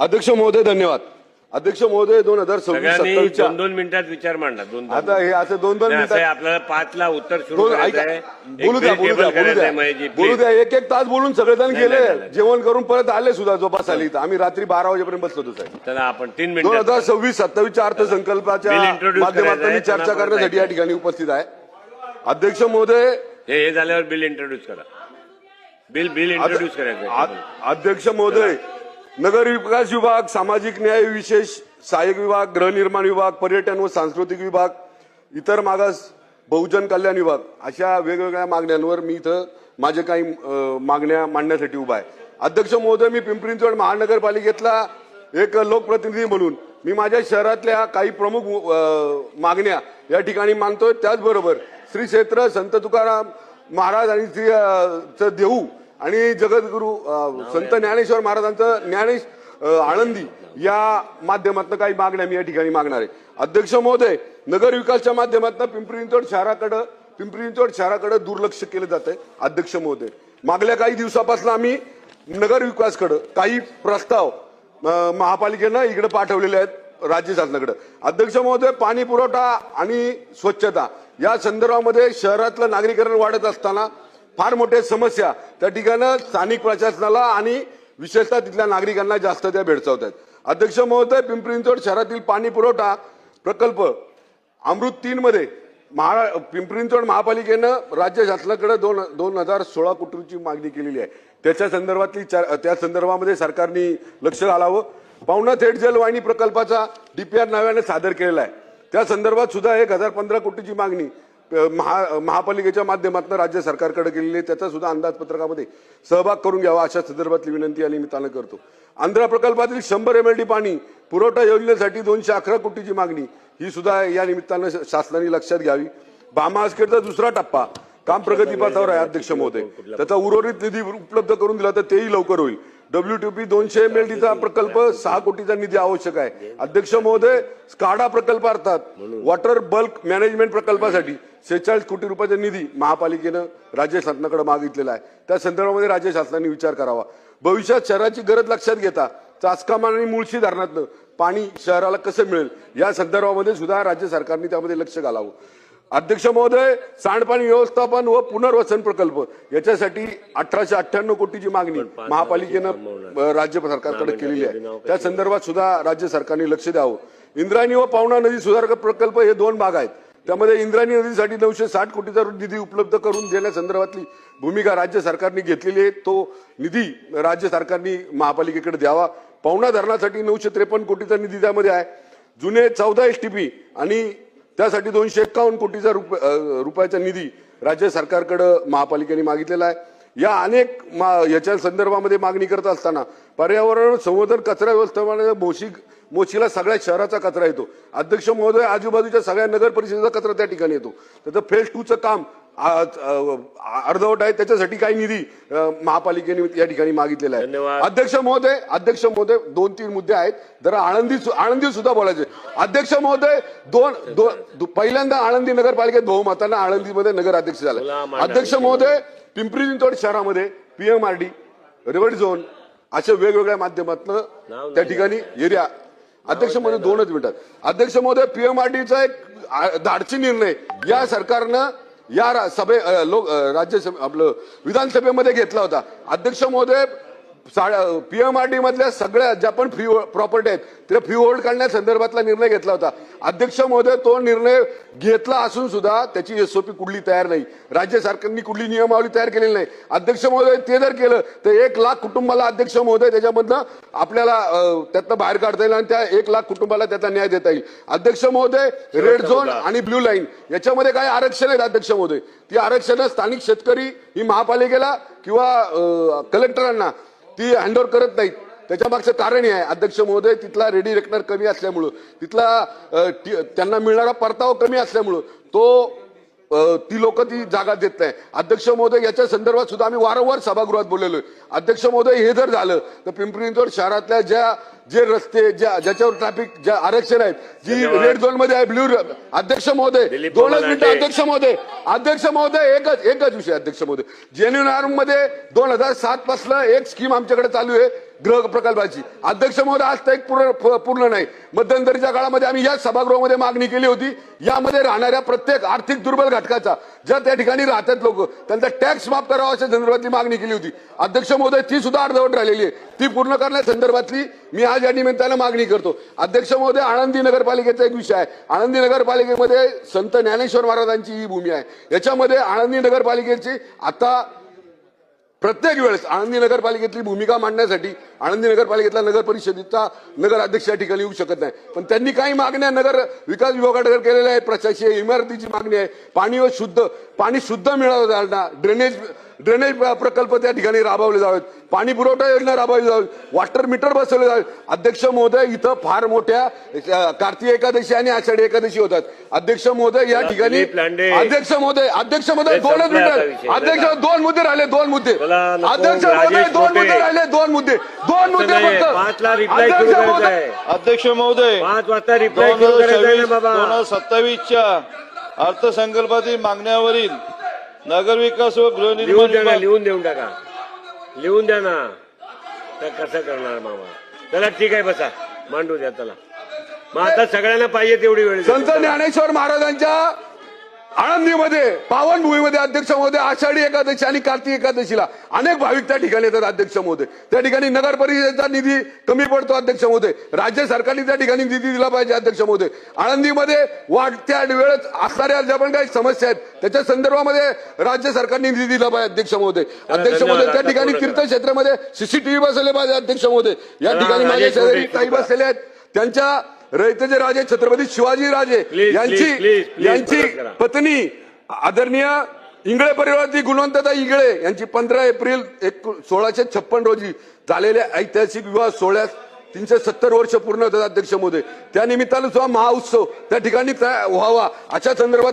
अध्यक्ष महोदय धन्यवाद. अध्यक्ष महोदय 2026-27 दोन मिनिटात विचार मांडा. आता हे असं दोन मिनिटात आपल्याला 5 ला उत्तर सुरू करायचं आहे. बोलू द्या एक तास बोलून सगळेजण गेले, जेवण करून परत आले सुद्धा झोपास आली. आम्ही रात्री 12 वाजेपर्यंत बसलो होतो साहेब. चला आपण 3 मिनिट 2026-27 अर्थसंकल्पाच्या माध्यमातून चर्चा करण्यासाठी या ठिकाणी उपस्थित आहे. अध्यक्ष महोदय हे झाल्यावर बिल इंट्रोड्यूस करा. बिल इंट्रोड्यूस करायचं. अध्यक्ष महोदय, नगर विकास विभाग, सामाजिक न्याय विशेष सहाय्यक विभाग, गृहनिर्माण विभाग, पर्यटन व सांस्कृतिक विभाग, इतर मागास बहुजन कल्याण विभाग अशा वेगवेगळ्या मागण्यांवर मी इथं माझे काही मागण्या मांडण्यासाठी उभा आहे. अध्यक्ष महोदय, मी पिंपरी चिंचवड महानगरपालिकेतला एक लोकप्रतिनिधी म्हणून मी माझ्या शहरातल्या काही प्रमुख मागण्या या ठिकाणी मांडतोय. त्याचबरोबर श्री क्षेत्र संत तुकाराम महाराज आणि श्री देऊ आणि जगद्गुरु संत ज्ञानेश्वर महाराजांचं ज्ञानेश आळंदी या माध्यमातून काही मागण्या मी या ठिकाणी मागणार आहे. अध्यक्ष महोदय, नगर विकासच्या माध्यमातून पिंपरी चिंचवड शहराकडे दुर्लक्ष केलं जात आहे. अध्यक्ष महोदय, मागल्या काही दिवसापासून आम्ही नगर विकासकडे काही प्रस्ताव महापालिकेनं इकडे पाठवलेले आहेत राज्य शासनाकडे. अध्यक्ष महोदय, पाणी पुरवठा आणि स्वच्छता या संदर्भामध्ये शहरातलं नागरीकरण वाढत असताना फार मोठ्या समस्या त्या ठिकाणी स्थानिक प्रशासनाला आणि विशेषतः तिथल्या नागरिकांना जास्त त्या भेडसावत आहेत. अध्यक्ष महोदय, पिंपरी चिंचवड शहरातील पाणी पुरवठा प्रकल्प अमृत 3 मध्ये पिंपरी चिंचवड महापालिकेनं राज्य शासनाकडे 2016 कोटीची मागणी केलेली आहे. त्या संदर्भामध्ये सरकारने लक्ष घालावं. पावना थेट जलवाहिनी प्रकल्पाचा डीपीआर नव्याने सादर केलेला आहे. त्या संदर्भात सुद्धा 1015 कोटीची मागणी महापालिकेच्या माध्यमातून राज्य सरकारकडे केलेली आहे. त्याचा सुद्धा अंदाजपत्रकामध्ये सहभाग करून घ्यावा अशा संदर्भातली विनंती या निमित्तानं करतो. आंध्रा प्रकल्पातील 100 MLD पाणी पुरवठा योजनेसाठी 211 कोटीची मागणी ही सुद्धा या निमित्तानं शासनाने लक्षात घ्यावी. भामास्केडचा दुसरा टप्पा काम प्रगतीपथावर आहे. अध्यक्ष महोदय, त्याचा उर्वरित निधी उपलब्ध करून दिला तर तेही लवकर होईल. WTP 200 MLDचा प्रकल्प 6 कोटीचा निधी आवश्यक आहे. अध्यक्ष महोदय, स्काडा प्रकल्प अर्थात वॉटर बल्क मॅनेजमेंट प्रकल्पासाठी 46 कोटी रुपयाचा निधी महापालिकेनं राज्य शासनाकडे मागितलेला आहे. त्या संदर्भामध्ये राज्य शासनाने विचार करावा. भविष्यात शहराची गरज लक्षात घेता चासकामान आणि मुळशी धरणातलं पाणी शहराला कसं मिळेल या संदर्भामध्ये सुद्धा राज्य सरकारने त्यामध्ये लक्ष घालावं. अध्यक्ष महोदय, सांडपाणी व्यवस्थापन व पुनर्वसन प्रकल्प याच्यासाठी 1898 कोटीची मागणी महापालिकेनं राज्य सरकारकडे केलेली आहे. त्या संदर्भात सुद्धा राज्य सरकारने लक्ष द्यावं. इंद्रायणी व पावना नदी सुधार प्रकल्प हे 2 भाग आहेत. त्यामध्ये इंद्रायणी नदीसाठी 960 कोटीचा निधी उपलब्ध करून देण्यासंदर्भातली भूमिका राज्य सरकारने घेतलेली आहे. तो निधी राज्य सरकारने महापालिकेकडे द्यावा. पावना धरणासाठी 953 कोटीचा निधी त्यामध्ये आहे. जुने 14 STP आणि त्यासाठी 251 कोटीचा रुपयाचा निधी राज्य सरकारकडे महापालिकेने मागितलेला आहे. या अनेक याच्या संदर्भामध्ये मागणी करत असताना पर्यावरण संवर्धन कचरा व्यवस्थापनामध्ये मोशीला सगळ्या शहराचा कचरा येतो. अध्यक्ष महोदय, आजूबाजूच्या सगळ्या नगर परिषदेचा कचरा त्या ठिकाणी येतो. त्याचं फेज 2चं काम अर्धवट आहे. त्याच्यासाठी काही निधी महापालिकेने या ठिकाणी मागितलेला आहे. अध्यक्ष महोदय 2-3 मुद्दे आहेत. जरा आळंदी सुद्धा बोलायचे. अध्यक्ष महोदय, पहिल्यांदा आळंदी नगरपालिकेत बहुमतानं आळंदीमध्ये नगराध्यक्ष झाला. अध्यक्ष महोदय, पिंपरी चिंचवड शहरामध्ये PMRD, रेड झोन अशा वेगवेगळ्या माध्यमातून त्या ठिकाणी एरिया. अध्यक्ष महोदय 2च मिनिटात. अध्यक्ष महोदय, PMRDचा एक धाडसी निर्णय या सरकारनं या राज्यसभे आपलं विधानसभेमध्ये घेतला होता. अध्यक्ष महोदय, PMRD मधल्या सगळ्या ज्या पण फ्री प्रॉपर्टी आहेत त्या फ्री होल्ड करण्यासंदर्भातला निर्णय घेतला होता. अध्यक्ष महोदय, तो निर्णय घेतला असून सुद्धा त्याची SOP कुठली तयार नाही. राज्य सरकारने कुठली नियमावली तयार केलेली नाही. अध्यक्ष महोदय, ते जर केलं तर 1 लाख कुटुंबाला अध्यक्ष महोदय त्याच्यामधनं आपल्याला त्यातनं बाहेर काढता येईल आणि त्या 1 लाख कुटुंबाला त्याचा न्याय देता येईल. अध्यक्ष महोदय, रेड झोन आणि ब्ल्यू लाईन याच्यामध्ये काही आरक्षण आहेत. अध्यक्ष महोदय, ती आरक्षण स्थानिक शेतकरी ही महापालिकेला किंवा कलेक्टरांना ती हँडओव्हर करत नाहीत. त्याच्या मागचं कारण हे आहे. अध्यक्ष महोदय, तिथला रेडी रेकनर कमी असल्यामुळं, तिथला त्यांना मिळणारा परतावा कमी असल्यामुळं ती लोक ती जागा देत नाही. अध्यक्ष महोदय, याच्या संदर्भात सुद्धा आम्ही वारंवार सभागृहात बोललेलो आहे. अध्यक्ष महोदय, हे जर झालं तर पिंपरी चिंचवड शहरातल्या जे रस्ते ज्याच्यावर ट्रॅफिक ज्या आरक्षण आहेत, जी रेड झोन मध्ये आहे, ब्ल्यू. अध्यक्ष महोदय, 2च मिनिटं. अध्यक्ष महोदय, एकच विषय. अध्यक्ष महोदय, जेन्युन आर्म मध्ये 2007 पासून एक स्कीम आमच्याकडे चालू आहे. गृह प्रकल्पाची. अध्यक्ष महोदय आज तर एक पूर्ण नाही. मध्यंतरीच्या काळामध्ये आम्ही या सभागृहामध्ये मागणी केली होती. यामध्ये राहणाऱ्या प्रत्येक आर्थिक दुर्बल घटकाचा ज्या त्या ठिकाणी राहतात लोक त्यांचा टॅक्स माफ करावा अशा संदर्भातली मागणी केली होती. अध्यक्ष महोदय ती सुद्धा अर्धवट राहिलेली आहे. ती पूर्ण करण्यासंदर्भातली मी आज या निमित्तानं मागणी करतो. अध्यक्ष महोदय, आळंदी नगरपालिकेचा एक विषय आहे. आळंदी नगरपालिकेमध्ये संत ज्ञानेश्वर महाराजांची ही भूमी आहे. याच्यामध्ये आळंदी नगरपालिकेची आता प्रत्येक वेळेस आळंदी नगरपालिकेतली भूमिका मांडण्यासाठी आळंदी नगरपालिकेतला नगर परिषदेचा नगराध्यक्ष या ठिकाणी येऊ शकत नाही. पण त्यांनी काही मागण्या नगर विकास विभागाकडे केलेल्या आहेत. प्रशासकीय इमारतीची मागणी आहे. पाणी शुद्ध मिळावं, ड्रेनेज प्रकल्प त्या ठिकाणी राबवले जावेत, पाणी पुरवठा योजना राबवली जावी, वॉटर मीटर बसवले जावे. अध्यक्ष महोदय, इथं फार मोठ्या कार्तिक एकादशी आणि आषाढी एकादशी होतात. अध्यक्ष महोदय, या ठिकाणी अध्यक्ष महोदय दोनच मिनिट. अध्यक्ष दोन मुद्दे राहिले. अध्यक्ष महोदय 2 मुद्दे राहिले. 2 मुद्दे फक्त. 5ला रिप्लाय सुरू करायचा आहे. अध्यक्ष महोदय, 5 वाजता रिप्लाय सुरू करायचा आहे बाबा. 2027च्या अर्थसंकल्पातील मागण्यावरील नगरविकास व गृहनिर्माण लिहून देऊन टाका. लिहून द्या ना. तर कसं करणार मामा? चला ठीक आहे, बसा, मांडू द्या त्याला. मग आता सगळ्यांना पाहिजे तेवढी वेळ. संत ज्ञानेश्वर महाराजांच्या आळंदीमध्ये पावनभूमीमध्ये अध्यक्ष महोदय आषाढी एकादशी आणि कार्तिक एकादशीला अनेक भाविक त्या ठिकाणी येतात. अध्यक्ष महोदय, त्या ठिकाणी नगर परिषदेचा निधी कमी पडतो. अध्यक्ष महोदय, राज्य सरकारने त्या ठिकाणी निधी दिला पाहिजे. अध्यक्ष महोदय, आळंदीमध्ये वाढत्या वेळेत असणाऱ्या ज्या पण काही समस्या आहेत त्याच्या संदर्भामध्ये राज्य सरकारने निधी दिला पाहिजे. अध्यक्ष महोदय, त्या ठिकाणी तीर्थक्षेत्रामध्ये सीसीटीव्ही बसवले पाहिजे. अध्यक्ष महोदय, या ठिकाणी माझ्या शेजारी ताई बसलेले आहेत. त्यांच्या रयतेचे राजे छत्रपती शिवाजी राजे यांची पत्नी आदरणीय इंगळे परिवाराची गुणवंतता इंगळे यांची 15 एप्रिल 1656 रोजी झालेल्या ऐतिहासिक विवाह सोहळ्यास 370 वर्ष पूर्ण होतात. अध्यक्ष महोदय, त्या निमित्तानं सुद्धा महाउत्सव त्या ठिकाणी व्हावा अशा संदर्भात